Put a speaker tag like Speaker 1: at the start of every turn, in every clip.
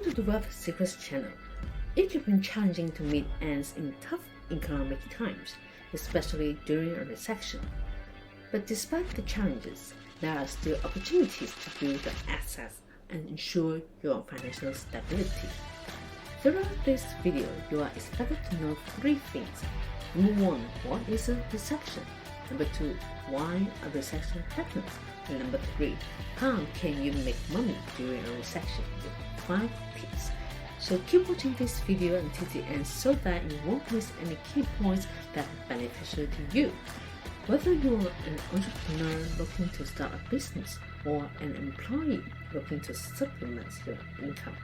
Speaker 1: Welcome to the Wealth Secrets channel. It has been challenging to meet ends in tough economic times, especially during a recession. But despite the challenges, there are still opportunities to build the assets and ensure your financial stability. Throughout this video, you are expected to know 3 things. Number 1, what is a recession? Number 2, why a recession happens? And number 3, how can you make money during a recession with 5 tips. So keep watching this video until the end so that you won't miss any key points that are beneficial to you. Whether you are an entrepreneur looking to start a business or an employee looking to supplement your income,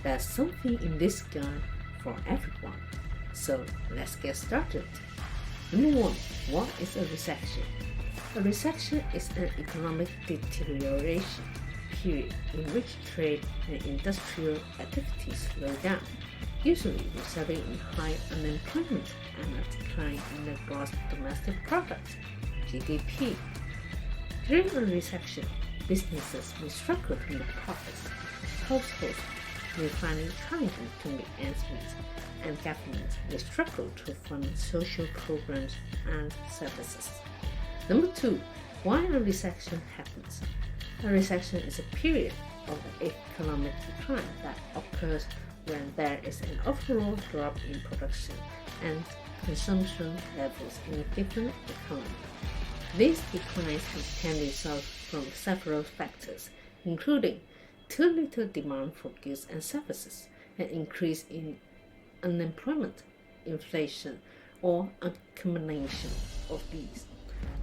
Speaker 1: there's something in this guide for everyone. So let's get started. Number 1, what is a recession? A recession is an economic deterioration period in which trade and industrial activities slow down, usually resulting in high unemployment and a decline in the gross domestic product (GDP). During a recession, businesses may struggle to make profits, households may find it challenging to make ends meet, and governments may struggle to fund social programs and services. Number 2, why a recession happens. A recession is a period of economic decline that occurs when there is an overall drop in production and consumption levels in a given economy. These declines can result from several factors, including too little demand for goods and services, an increase in unemployment, inflation, or a combination of these.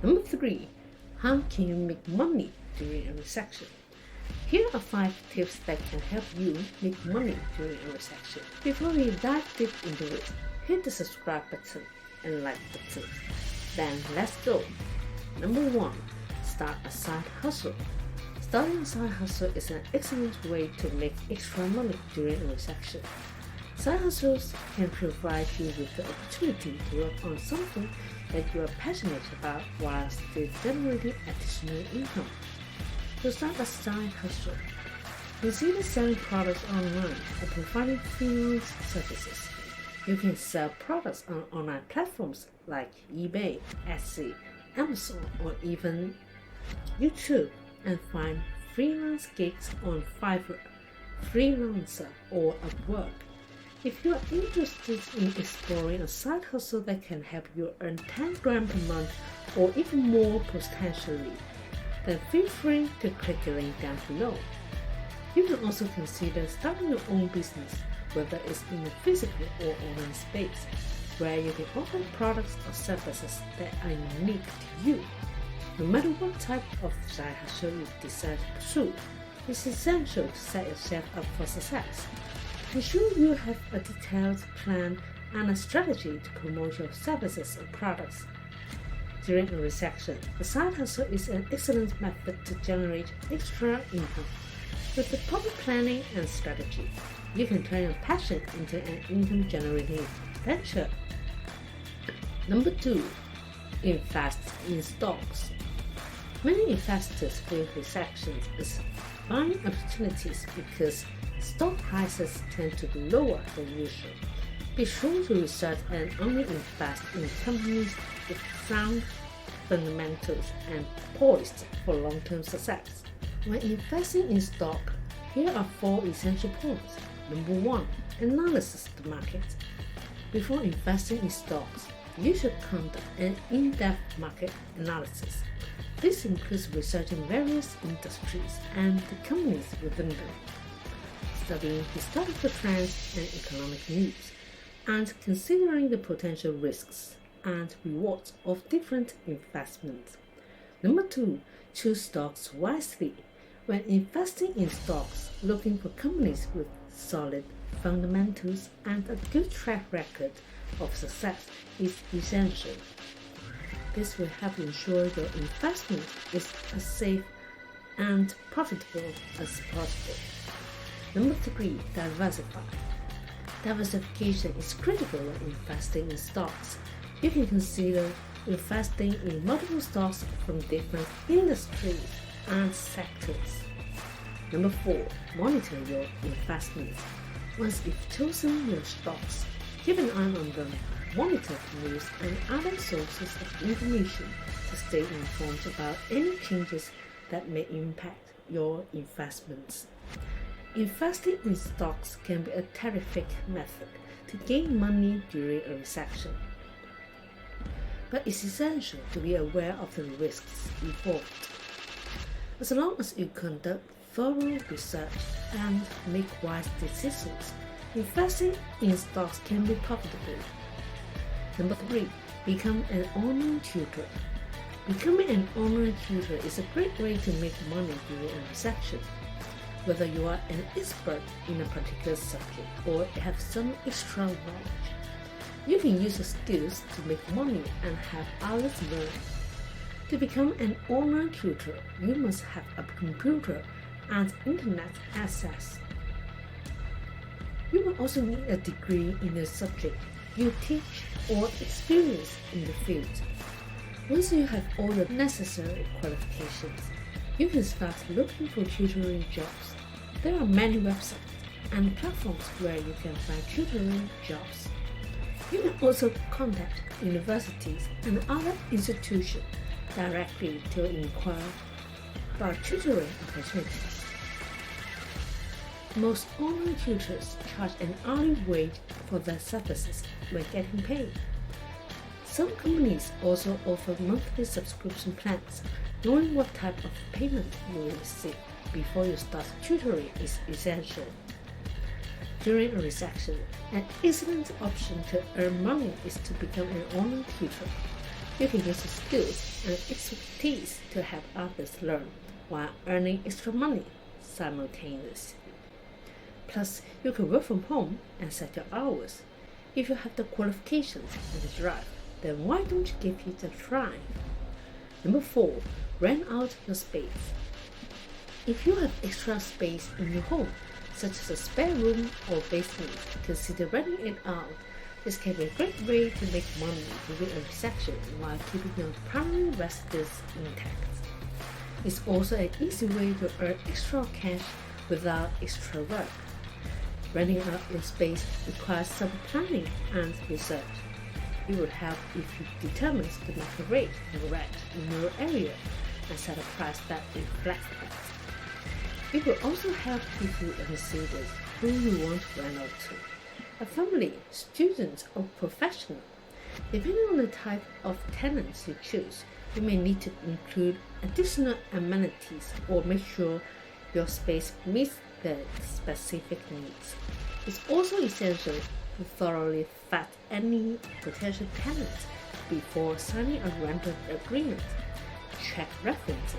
Speaker 1: Number 3, how can you make money during a recession? Here are 5 tips that can help you make money during a recession. Before we dive deep into it, hit the subscribe button and like button. Then let's go. Number 1, start a side hustle. Starting a side hustle is an excellent way to make extra money during a recession. Side hustles can provide you with the opportunity to work on something that you are passionate about while still generating additional income. To start a side hustle, consider selling products online or providing freelance services. You can sell products on online platforms like eBay, Etsy, Amazon, or even YouTube, and find freelance gigs on Fiverr, Freelancer, or Upwork. If you are interested in exploring a side hustle that can help you earn 10 grand per month or even more potentially, then feel free to click the link down below. You can also consider starting your own business, whether it's in a physical or online space, where you can offer products or services that are unique to you. No matter what type of side hustle you decide to pursue, it's essential to set yourself up for success. Ensure you have a detailed plan and a strategy to promote your services or products. During a recession, a side hustle is an excellent method to generate extra income. With the proper planning and strategy, you can turn your passion into an income-generating venture. Number 2, invest in stocks. Many investors view recessions as buying opportunities because stock prices tend to be lower than usual. Be sure to research and only invest in companies with sound fundamentals and poised for long-term success. When investing in stock, here are 4 essential points. Number 1, analysis of the market. Before investing in stocks, you should conduct an in-depth market analysis. This includes researching various industries and the companies within them, studying historical trends and economic news, and considering the potential risks and rewards of different investments. Number 2, choose stocks wisely. When investing in stocks, looking for companies with solid fundamentals and a good track record of success is essential. This will help ensure your investment is as safe and profitable as possible. Number 3, diversify. Diversification is critical when investing in stocks. You can consider investing in multiple stocks from different industries and sectors. Number 4, monitor your investments. Once you've chosen your stocks, keep an eye on them, monitor the news and other sources of information to stay informed about any changes that may impact your investments. Investing in stocks can be a terrific method to gain money during a recession, but it's essential to be aware of the risks involved. As long as you conduct thorough research and make wise decisions, investing in stocks can be profitable. Number 3, become an online tutor. Becoming an online tutor is a great way to make money during a recession. Whether you are an expert in a particular subject or have some extra knowledge, you can use your skills to make money and have others learn. To become an online tutor, you must have a computer and internet access. You will also need a degree in the subject you teach or experience in the field. Once you have all the necessary qualifications, you can start looking for tutoring jobs. There are many websites and platforms where you can find tutoring jobs. You can also contact universities and other institutions directly to inquire about tutoring opportunities. Most online tutors charge an hourly wage for their services when getting paid. Some companies also offer monthly subscription plans. Knowing what type of payment you will receive before you start tutoring is essential. During a recession, an excellent option to earn money is to become an online tutor. You can use your skills and expertise to help others learn while earning extra money simultaneously. Plus, you can work from home and set your hours. If you have the qualifications and the drive, then why don't you give it a try? Number 4, rent out your space. If you have extra space in your home, such as a spare room or basement, consider renting it out. This can be a great way to make money during a recession while keeping your primary residence intact. It's also an easy way to earn extra cash without extra work. Renting out your space requires some planning and research. It will help if you determine the market rate for rent in your area and set a price that reflects that. It will also help if you consider who you want to rent out to, a family, student, or professional. Depending on the type of tenants you choose, you may need to include additional amenities or make sure your space meets their specific needs. It's also essential to thoroughly vet any potential tenants before signing a rental agreement. Check references,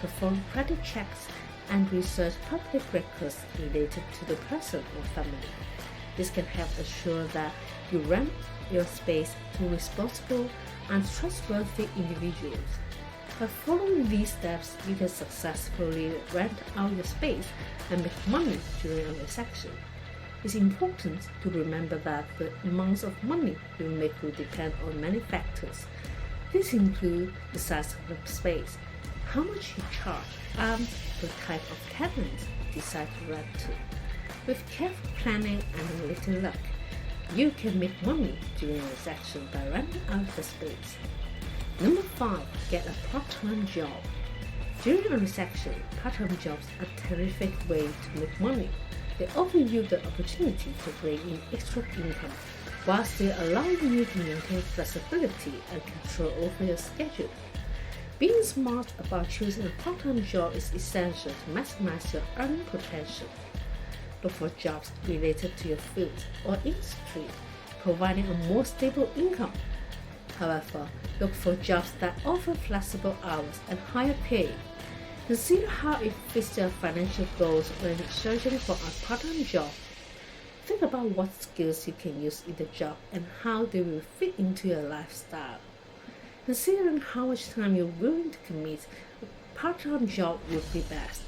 Speaker 1: perform credit checks, and research public records related to the person or family. This can help ensure that you rent your space to responsible and trustworthy individuals. By following these steps, you can successfully rent out your space and make money during a recession. It's important to remember that the amounts of money you make will depend on many factors. These include the size of the space, how much you charge, and the type of tenant you decide to rent to. With careful planning and a little luck, you can make money during a recession by renting out the space. Number 5, get a part-time job. During a recession, part-time jobs are a terrific way to make money. They offer you the opportunity to bring in extra income while still allowing you to maintain flexibility and control over your schedule. Being smart about choosing a part-time job is essential to maximize your earning potential. Look for jobs related to your field or industry, providing a more stable income. However, look for jobs that offer flexible hours and higher pay. Consider how it fits your financial goals when searching for a part-time job. Think about what skills you can use in the job and how they will fit into your lifestyle. Considering how much time you're willing to commit, a part-time job would be best.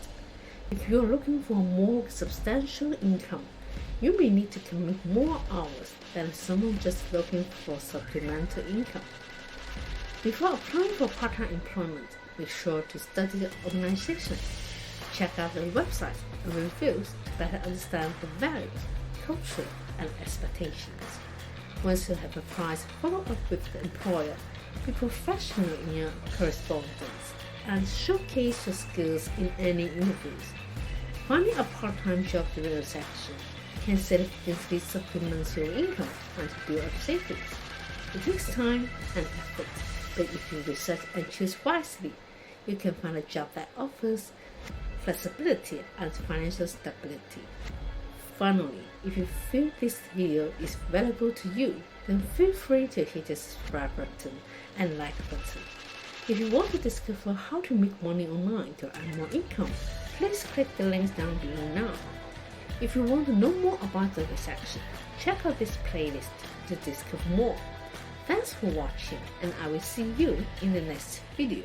Speaker 1: If you're looking for a more substantial income, you may need to commit more hours than someone just looking for supplemental income. Before applying for part-time employment, make sure to study the organization. Check out the websites and reviews to better understand the values, culture, and expectations. Once you have a price, follow up with the employer. Be professional in your correspondence and showcase your skills in any interviews. Finding a part-time job during a recession can significantly supplement your income and build up savings. It takes time and effort, but if you research and choose wisely, you can find a job that offers flexibility and financial stability. Finally, if you feel this video is valuable to you, then feel free to hit the subscribe button and like button. If you want to discover how to make money online to earn more income, please click the links down below now. If you want to know more about the recession, check out this playlist to discover more. Thanks for watching, and I will see you in the next video.